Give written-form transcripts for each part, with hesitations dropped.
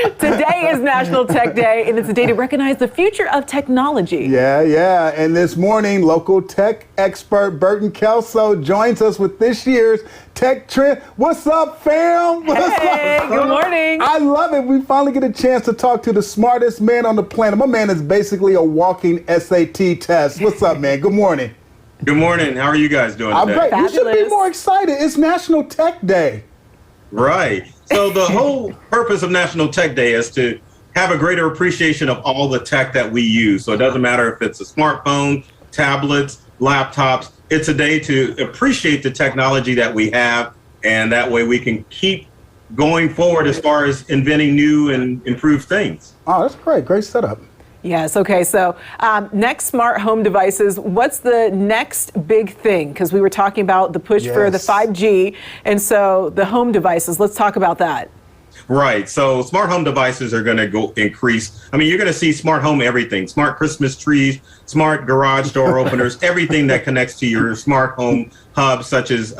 Today is National Tech Day, and it's a day to recognize the future of technology. Yeah. And this morning, local tech expert Burton Kelso joins us with this year's tech trend. What's up, fam? Hey, good morning. I love it. We finally get a chance to talk to the smartest man on the planet. My man is basically a walking SAT test. What's up, man? Good morning. Good morning. How are you guys doing I'm today? great. You should be more excited. It's National Tech Day. Right. So the whole purpose of National Tech Day is to have a greater appreciation of all the tech that we use. So it doesn't matter if it's a smartphone, tablets, laptops. It's a day to appreciate the technology that we have, and that way we can keep going forward as far as inventing new and improved things. Oh, that's great. Great setup. Yes. Okay. So next, smart home devices. What's the next big thing? Because we were talking about the push for the 5G. And so the home devices, let's talk about that. Right. So smart home devices are going to go increase. I mean, you're going to see smart home everything, smart Christmas trees, smart garage door openers, everything that connects to your smart home hub, such as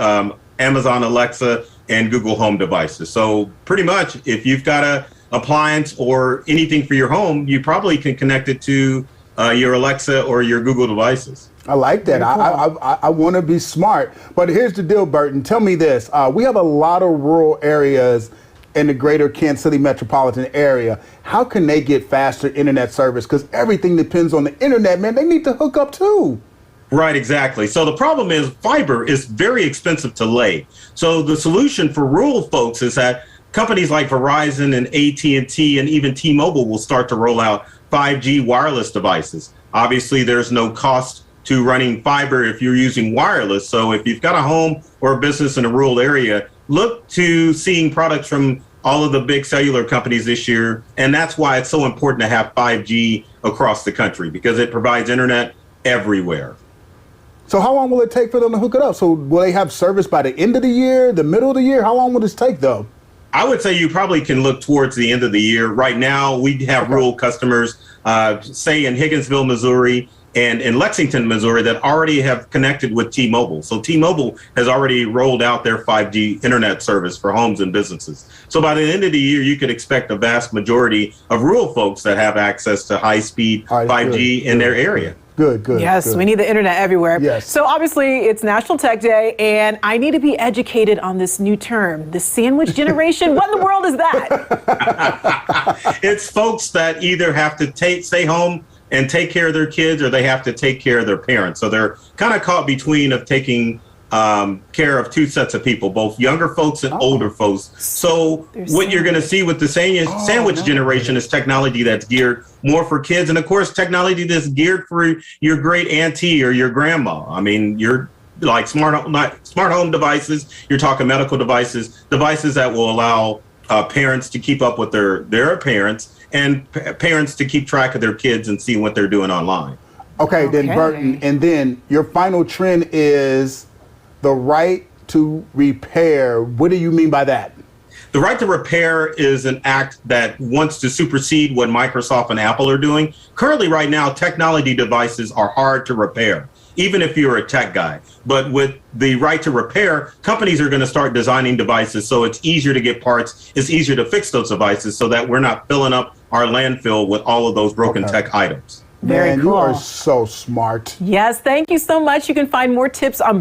Amazon Alexa and Google Home devices. So pretty much if you've got a appliance or anything for your home, you probably can connect it to your Alexa or your Google devices. I like that. Cool. I want to be smart. But here's the deal, Burton. Tell me this. We have a lot of rural areas in the greater Kansas City metropolitan area. How can they get faster internet service? Because everything depends on the internet, man. They need to hook up too. Right, exactly. So the problem is fiber is very expensive to lay. So the solution for rural folks is that companies like Verizon and AT&T and even T-Mobile will start to roll out 5G wireless devices. Obviously, there's no cost to running fiber if you're using wireless. So if you've got a home or a business in a rural area, look to seeing products from all of the big cellular companies this year. And that's why it's so important to have 5G across the country, because it provides internet everywhere. So how long will it take for them to hook it up? So will they have service by the end of the year, the middle of the year? How long will this take, though? I would say you probably can look towards the end of the year. Right now, we have rural customers, say in Higginsville, Missouri, and in Lexington, Missouri, that already have connected with T-Mobile. So T-Mobile has already rolled out their 5G internet service for homes and businesses. So by the end of the year, you could expect a vast majority of rural folks that have access to high-speed 5G in their area. Good. Yes, we need the internet everywhere. Yes. So obviously it's National Tech Day, and I need to be educated on this new term, the sandwich generation. What in the world is that? It's folks that either have to stay home and take care of their kids, or they have to take care of their parents. So they're kind of caught between of taking care of two sets of people, both younger folks and older folks. So what you're going to see with the sandwich generation is technology that's geared more for kids, and of course technology that's geared for your great auntie or your grandma. I mean, you're like smart home devices. You're talking medical devices that will allow parents to keep up with their parents, and parents to keep track of their kids and see what they're doing online. Okay, then Burton, and then your final trend is the right to repair. What do you mean by that? The right to repair is an act that wants to supersede what Microsoft and Apple are doing. Currently, right now, technology devices are hard to repair, even if you're a tech guy. But with the right to repair, companies are going to start designing devices so it's easier to get parts, it's easier to fix those devices so that we're not filling up our landfill with all of those broken tech items. Very cool. You are so smart. Yes, thank you so much. You can find more tips on